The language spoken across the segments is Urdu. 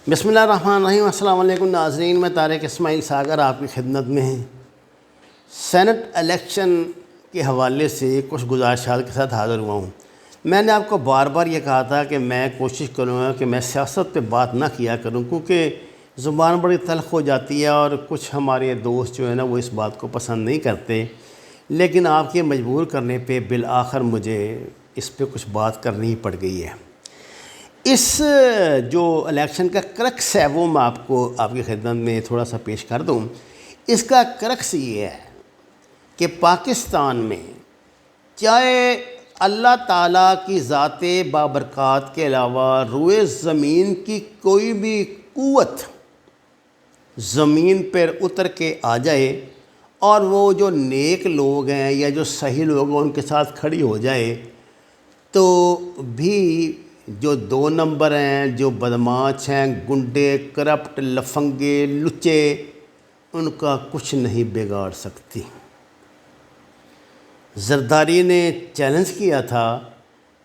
بسم اللہ الرحمن الرحیم۔ السلام علیکم ناظرین، میں طارق اسماعیل ساگر آپ کی خدمت میں ہیں۔ سینٹ الیکشن کے حوالے سے کچھ گزارشات کے ساتھ حاضر ہوا ہوں۔ میں نے آپ کو بار بار یہ کہا تھا کہ میں کوشش کروں گا کہ میں سیاست پہ بات نہ کیا کروں، کیونکہ زبان بڑی تلخ ہو جاتی ہے اور کچھ ہمارے دوست جو ہے نا وہ اس بات کو پسند نہیں کرتے، لیکن آپ کے مجبور کرنے پہ بالآخر مجھے اس پہ کچھ بات کرنی پڑ گئی ہے۔ اس جو الیکشن کا کرکس ہے وہ میں آپ کی خدمت میں تھوڑا سا پیش کر دوں۔ اس کا کرکس یہ ہے کہ پاکستان میں چاہے اللہ تعالیٰ کی ذات بابرکات کے علاوہ روئے زمین کی کوئی بھی قوت زمین پر اتر کے آ جائے اور وہ جو نیک لوگ ہیں یا جو صحیح لوگ ہیں ان کے ساتھ کھڑی ہو جائے، تو بھی جو 2 نمبر ہیں، جو بدماش ہیں، گنڈے، کرپٹ، لفنگے، لچے، ان کا کچھ نہیں بگاڑ سکتی۔ زرداری نے چیلنج کیا تھا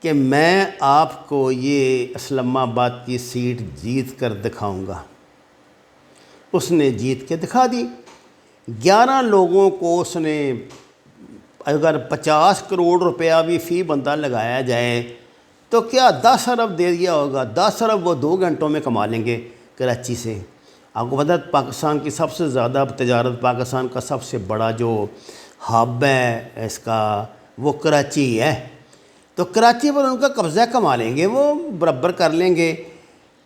کہ میں آپ کو یہ اسلام آباد کی سیٹ جیت کر دکھاؤں گا۔ اس نے جیت کے دکھا دی۔ 11 لوگوں کو اس نے اگر 50 کروڑ روپیہ بھی فی بندہ لگایا جائے تو کیا 10 ارب دے دیا ہوگا۔ 10 ارب وہ 2 گھنٹوں میں کما لیں گے کراچی سے۔ آپ کو پتہ ہے پاکستان کی سب سے زیادہ تجارت، پاکستان کا سب سے بڑا جو ہب ہے اس کا وہ کراچی ہے، تو کراچی پر ان کا قبضہ کما لیں گے، وہ برابر کر لیں گے۔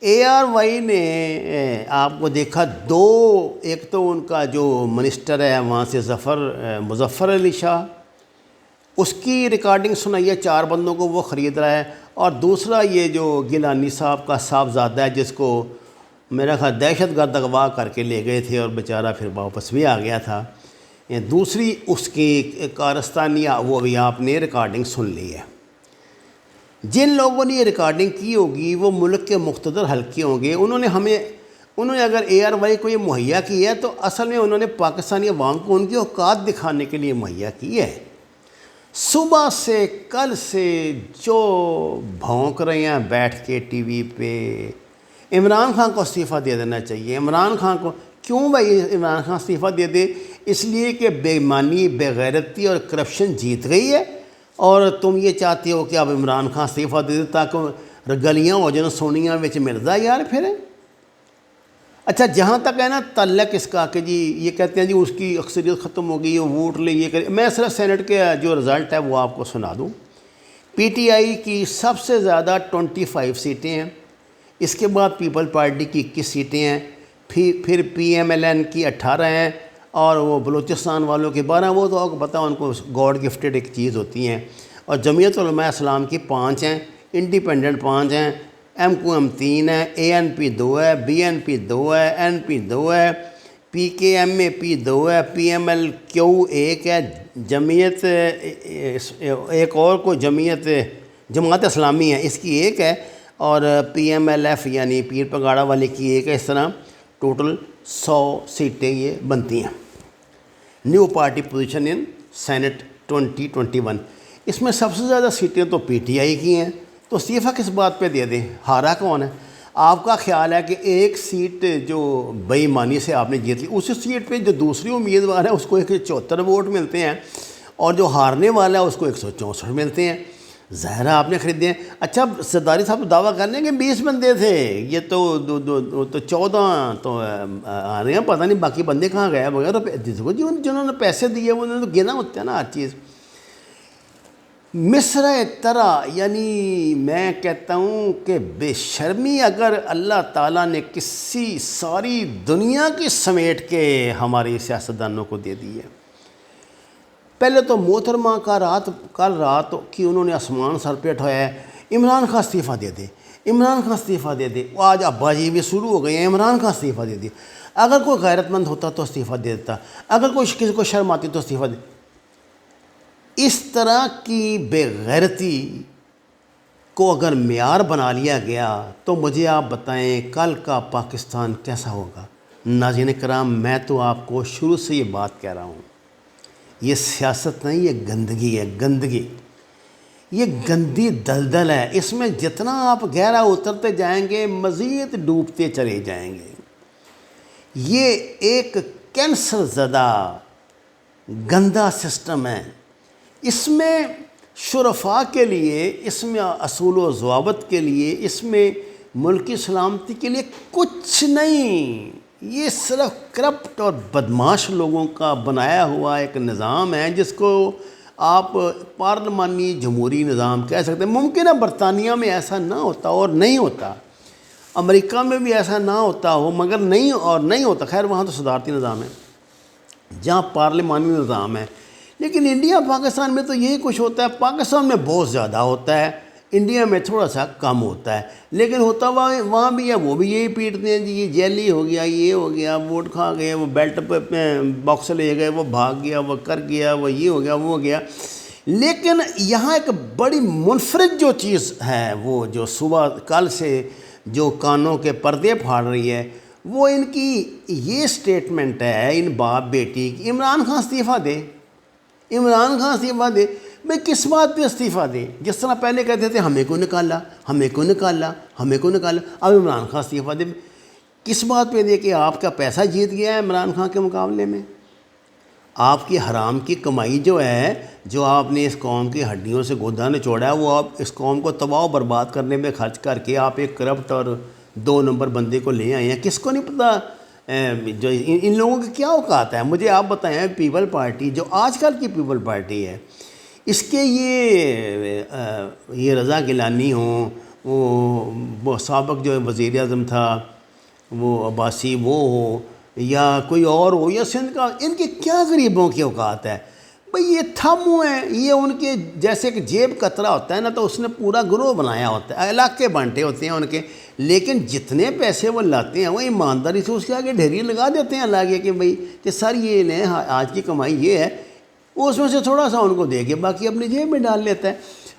اے آر وائی نے آپ کو دیکھا ایک تو ان کا جو منسٹر ہے وہاں سے مظفر علی شاہ، اس کی ریکارڈنگ سنائی ہے 4 بندوں کو وہ خرید رہا ہے، اور دوسرا یہ جو گیلانی صاحب کا صاحبزادہ ہے جس کو میرا خیال دہشت گرد اغوا کر کے لے گئے تھے اور بیچارہ پھر واپس بھی آ گیا تھا۔ دوسری اس کی کارستانی وہ بھی آپ نے ریکارڈنگ سن لی ہے۔ جن لوگوں نے یہ ریکارڈنگ کی ہوگی وہ ملک کے مقتدر حلقے ہوں گے، انہوں نے اگر اے آر وائی کو یہ مہیا کی ہے تو اصل میں انہوں نے پاکستانی عوام کو ان کی اوقات دکھانے کے لیے مہیا کی ہے۔ صبح سے کل سے جو بھونک رہے ہیں بیٹھ کے ٹی وی پہ، عمران خان کو استعفیٰ دے دینا چاہیے۔ عمران خان کو کیوں بھائی عمران خان استعفیٰ دے دے؟ اس لیے کہ بے ایمانی، بے غیرتی اور کرپشن جیت گئی ہے، اور تم یہ چاہتے ہو کہ اب عمران خان استعفیٰ دے دے تاکہ گلیاں ہو جائیں سونیاں وچ مرزا یار پھر۔ اچھا جہاں تک ہے نا تعلق اس کا کہ جی یہ کہتے ہیں جی اس کی اکثریت ختم ہو گئی، وہ ووٹ لے یہ کرے، میں صرف سینٹ کے جو رزلٹ ہے وہ آپ کو سنا دوں۔ پی ٹی آئی کی سب سے زیادہ 25 سیٹیں ہیں، اس کے بعد پیپل پارٹی کی 21 سیٹیں ہیں، پھر پی ایم ایل این کی 18 ہیں، اور وہ بلوچستان والوں کی 12، وہ تو آپ کو پتہ ان کو گاڈ گفٹڈ ایک چیز ہوتی ہیں، اور جمعیت علماء اسلام کی 5 ہیں، انڈیپینڈنٹ 5 ہیں، ایم کیو ایم 3 ہے، اے این پی 2 ہے، بی این پی 2 ہے، این پی 2 ہے، پی کے ایم اے پی 2 ہے، پی ایم ایل کیو 1 ہے، جمعیت ایک اور کو جماعت اسلامی ہے اس کی 1 ہے، اور پی ایم ایل ایف یعنی پیر پگاڑا والے کی 1 ہے۔ اس طرح ٹوٹل 100 سیٹیں یہ بنتی ہیں۔ New party position in senate 2021، اس میں سب سے زیادہ سیٹیں تو پی ٹی آئی کی ہیں، تو استعفیٰ کس بات پہ دے دیں؟ ہارا کون ہے؟ آپ کا خیال ہے کہ ایک سیٹ جو بے ایمانی سے آپ نے جیت لی، اسی سیٹ پہ جو دوسری امیدوار ہے اس کو 174 ووٹ ملتے ہیں، اور جو ہارنے والا ہے اس کو 164 ملتے ہیں۔ ظاہر ہے آپ نے خریدے ہیں۔ اچھا زرداری صاحب دعویٰ کر لیں کہ 20 بندے تھے، یہ تو 14 تو آ رہے ہیں، پتہ نہیں باقی بندے کہاں گئے وغیرہ۔ جنہوں نے پیسے دیے وہ انہوں نے گنا ہوتا ہے نا ہر چیز۔ مصرع طرح، یعنی میں کہتا ہوں کہ بے شرمی اگر اللہ تعالیٰ نے کسی ساری دنیا کی سمیٹ کے ہماری سیاستدانوں کو دے دی ہے۔ پہلے تو محترمہ کل رات کی انہوں نے آسمان سر پہ اٹھایا ہے، عمران خان استعفیٰ دے دے، عمران خان استعفیٰ دے دے۔ آج ابا جی بھی شروع ہو گئے ہیں عمران خان استعفیٰ دے دے۔ اگر کوئی غیرت مند ہوتا تو استعفیٰ دے دیتا، اگر کوئی کسی کو شرم آتی تو استعفیٰ دے۔ اس طرح کی بے غیرتی کو اگر معیار بنا لیا گیا تو مجھے آپ بتائیں کل کا پاکستان کیسا ہوگا؟ ناظرین کرام، میں تو آپ کو شروع سے یہ بات کہہ رہا ہوں، یہ سیاست نہیں، یہ گندگی ہے، گندگی۔ یہ گندی دلدل ہے، اس میں جتنا آپ گہرا اترتے جائیں گے مزید ڈوبتے چلے جائیں گے۔ یہ ایک کینسر زدہ گندا سسٹم ہے۔ اس میں شرفاء کے لیے، اس میں اصول و ضوابط کے لیے، اس میں ملکی سلامتی کے لیے کچھ نہیں۔ یہ صرف کرپٹ اور بدماش لوگوں کا بنایا ہوا ایک نظام ہے جس کو آپ پارلیمانی جمہوری نظام کہہ سکتے ہیں۔ ممکن ہے برطانیہ میں ایسا نہ ہوتا اور نہیں ہوتا، امریکہ میں بھی ایسا نہ ہوتا ہو، مگر نہیں ہوتا۔ خیر وہاں تو صدارتی نظام ہے جہاں پارلیمانی نظام ہے، لیکن انڈیا پاکستان میں تو یہی کچھ ہوتا ہے۔ پاکستان میں بہت زیادہ ہوتا ہے، انڈیا میں تھوڑا سا کم ہوتا ہے، لیکن ہوتا وہاں بھی ہے، وہ بھی یہی پیٹتے ہیں جی، یہ جیلی ہو گیا، یہ ہو گیا، ووٹ کھا گئے، وہ بیلٹ پہ باکس لے گئے، وہ بھاگ گیا، وہ کر گیا، وہ یہ ہو گیا، وہ ہو گیا۔ لیکن یہاں ایک بڑی منفرد جو چیز ہے، وہ جو صبح کل سے جو کانوں کے پردے پھاڑ رہی ہے، وہ ان کی یہ سٹیٹمنٹ ہے، ان باپ بیٹی کی، عمران خان استعفیٰ دے، عمران خان استعفیٰ دے۔ بھئی کس بات پہ استعفیٰ دے؟ جس طرح پہلے کہتے تھے ہمیں کو نکالا، ہمیں کو نکالا، ہمیں کو نکالا، اب عمران خان استعفیٰ دے۔ کس بات پہ دے کہ آپ کا پیسہ جیت گیا ہے عمران خان کے مقابلے میں؟ آپ کی حرام کی کمائی جو ہے، جو آپ نے اس قوم کی ہڈیوں سے گودا نچوڑا ہے، وہ آپ اس قوم کو تباہ و برباد کرنے میں خرچ کر کے آپ ایک کرپٹ اور 2 نمبر بندے کو لے آئے ہیں۔ کس کو نہیں پتہ جو ان لوگوں کی کیا اوقات ہے؟ مجھے آپ بتائیں، پیپل پارٹی جو آج کل کی پیپل پارٹی ہے، اس کے یہ رضا گیلانی ہوں، وہ سابق جو وزیر اعظم تھا وہ عباسی، وہ ہو یا کوئی اور ہو، یا سندھ کا، ان کے کیا غریبوں کی اوقات ہے؟ بھئی یہ تھم ہوئے ہیں، یہ ان کے جیسے کہ جیب کترا ہوتا ہے نا، تو اس نے پورا گروہ بنایا ہوتا ہے، علاقے بانٹے ہوتے ہیں ان کے، لیکن جتنے پیسے وہ لاتے ہیں وہ ایمانداری سے اس کے آگے ڈھیری لگا دیتے ہیں لاگے کہ بھئی کہ سر یہ لیں، آج کی کمائی یہ ہے، وہ اس میں سے تھوڑا سا ان کو دے کے باقی اپنی جیب میں ڈال لیتا ہے۔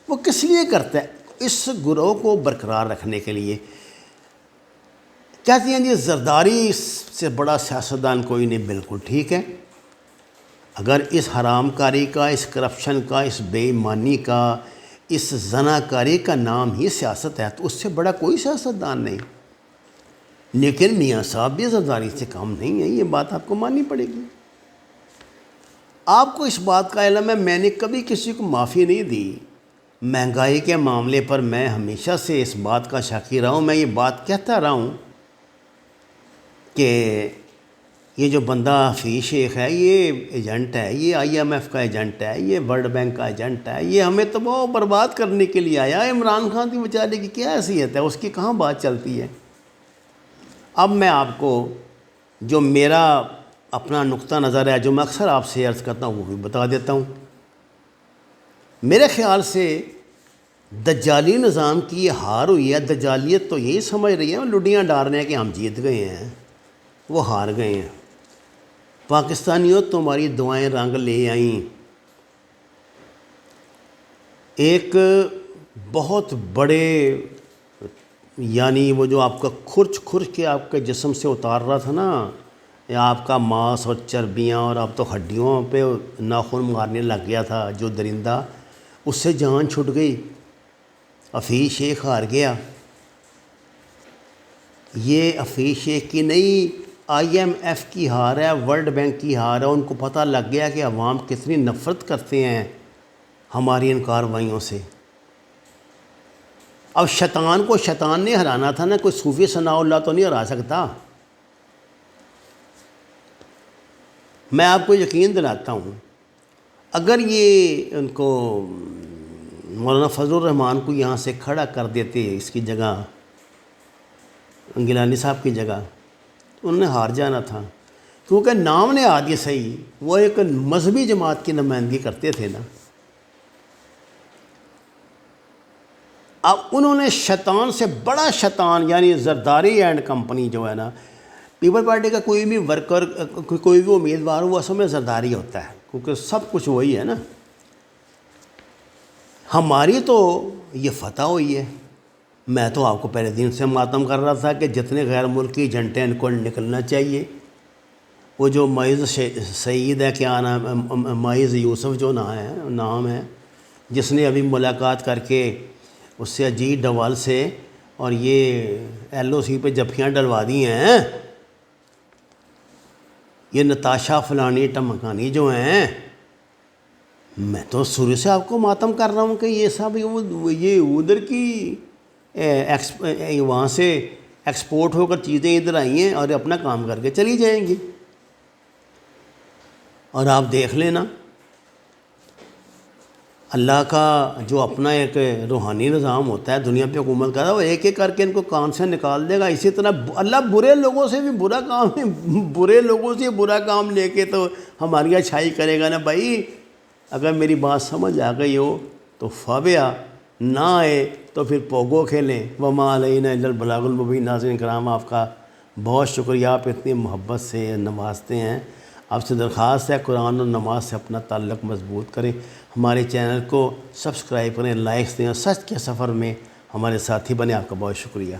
وہ کس لیے کرتا ہے؟ اس گروہ کو برقرار رکھنے کے لیے۔ کہتے ہیں جی زرداری سے بڑا سیاستدان کوئی نہیں، بالکل ٹھیک ہے۔ اگر اس حرام کاری کا، اس کرپشن کا، اس بے ایمانی کا، اس زناکاری کا نام ہی سیاست ہے تو اس سے بڑا کوئی سیاستدان نہیں۔ لیکن میاں صاحب بھی زرداری سے کم نہیں ہے، یہ بات آپ کو ماننی پڑے گی۔ آپ کو اس بات کا علم ہے، میں نے کبھی کسی کو معافی نہیں دی۔ مہنگائی کے معاملے پر میں ہمیشہ سے اس بات کا شاکی رہا ہوں، میں یہ بات کہتا رہا ہوں کہ یہ جو بندہ حفیظ شیخ ہے، یہ ایجنٹ ہے، یہ IMF کا ایجنٹ ہے، یہ ورلڈ بینک کا ایجنٹ ہے، یہ ہمیں تباہ و برباد کرنے کے لیے آیا ہے۔ عمران خان کی بیچارے کی کیا حیثیت ہے؟ اس کی کہاں بات چلتی ہے؟ اب میں آپ کو جو میرا اپنا نقطہ نظر ہے، جو میں اکثر آپ سے عرض کرتا ہوں، وہ بھی بتا دیتا ہوں۔ میرے خیال سے دجالی نظام کی یہ ہار ہوئی ہے۔ دجالیت تو یہی سمجھ رہی ہے، لڈیاں ڈال رہے ہیں کہ ہم جیت گئے ہیں، وہ ہار گئے ہیں۔ پاکستانیوں تمہاری دعائیں رنگ لے آئیں۔ ایک بہت بڑے، یعنی وہ جو آپ کا کھرچ کے آپ کے جسم سے اتار رہا تھا نا، یا آپ کا ماس اور چربیاں، اور اب تو ہڈیوں پہ ناخن مارنے لگ گیا تھا جو درندہ، اس سے جان چھٹ گئی۔ حفیظ شیخ ہار گیا۔ یہ حفیظ شیخ کی نہیں، IMF کی ہار ہے، ورلڈ بینک کی ہار ہے۔ ان کو پتہ لگ گیا کہ عوام کتنی نفرت کرتے ہیں ہماری ان کارروائیوں سے۔ اب شیطان کو شیطان نے ہرانا تھا نا، کوئی صوفی ثناء اللہ تو نہیں ہرا سکتا۔ میں آپ کو یقین دلاتا ہوں، اگر یہ ان کو مولانا فضل الرحمان کو یہاں سے کھڑا کر دیتے اس کی جگہ، گیلانی صاحب کی جگہ، انہوں نے ہار جانا تھا، کیونکہ نام نے آدھی صحیح، وہ ایک مذہبی جماعت کی نمائندگی کرتے تھے نا۔ اب انہوں نے شیطان سے بڑا شیطان، یعنی زرداری اینڈ کمپنی جو ہے نا، پیپل پارٹی کا کوئی بھی ورکر، کوئی بھی امیدوار وہ اصل میں زرداری ہوتا ہے، کیونکہ سب کچھ وہی ہے نا۔ ہماری تو یہ فتح ہوئی ہے۔ میں تو آپ کو پہلے دن سے ماتم کر رہا تھا کہ جتنے غیر ملکی ایجنٹ ہیں ان کو نکلنا چاہیے۔ وہ جو معز سعید ہے، کیا نام، معز یوسف جو نام ہے، جس نے ابھی ملاقات کر کے اس سے اجیت ڈوال سے اور یہ ایل او سی پہ جفیاں ڈلوا دی ہیں، یہ نتاشا فلانی ٹمکانی جو ہیں، میں تو شروع سے آپ کو ماتم کر رہا ہوں کہ یہ سب یہ ادھر کی وہاں سے ایکسپورٹ ہو کر چیزیں ادھر آئی ہیں اور اپنا کام کر کے چلی جائیں گی۔ اور آپ دیکھ لینا اللہ کا جو اپنا ایک روحانی نظام ہوتا ہے دنیا پہ حکومت کرتا ہے، وہ ایک ایک کر کے ان کو کان سے نکال دے گا۔ اسی طرح اللہ برے لوگوں سے بھی برا کام برے لوگوں سے برا کام لے کے تو ہماری اچھائی کرے گا نا بھائی۔ اگر میری بات سمجھ آ گئی ہو تو فابیا، نہ آئے تو پھر پوگو کھیلیں۔ وما علینا الا البلاغ المبین۔ ناظرین کرام، آپ کا بہت شکریہ، آپ اتنی محبت سے نوازتے ہیں۔ آپ سے درخواست ہے قرآن اور نماز سے اپنا تعلق مضبوط کریں، ہمارے چینل کو سبسکرائب کریں، لائکس دیں اور سچ کے سفر میں ہمارے ساتھی بنیں۔ آپ کا بہت شکریہ۔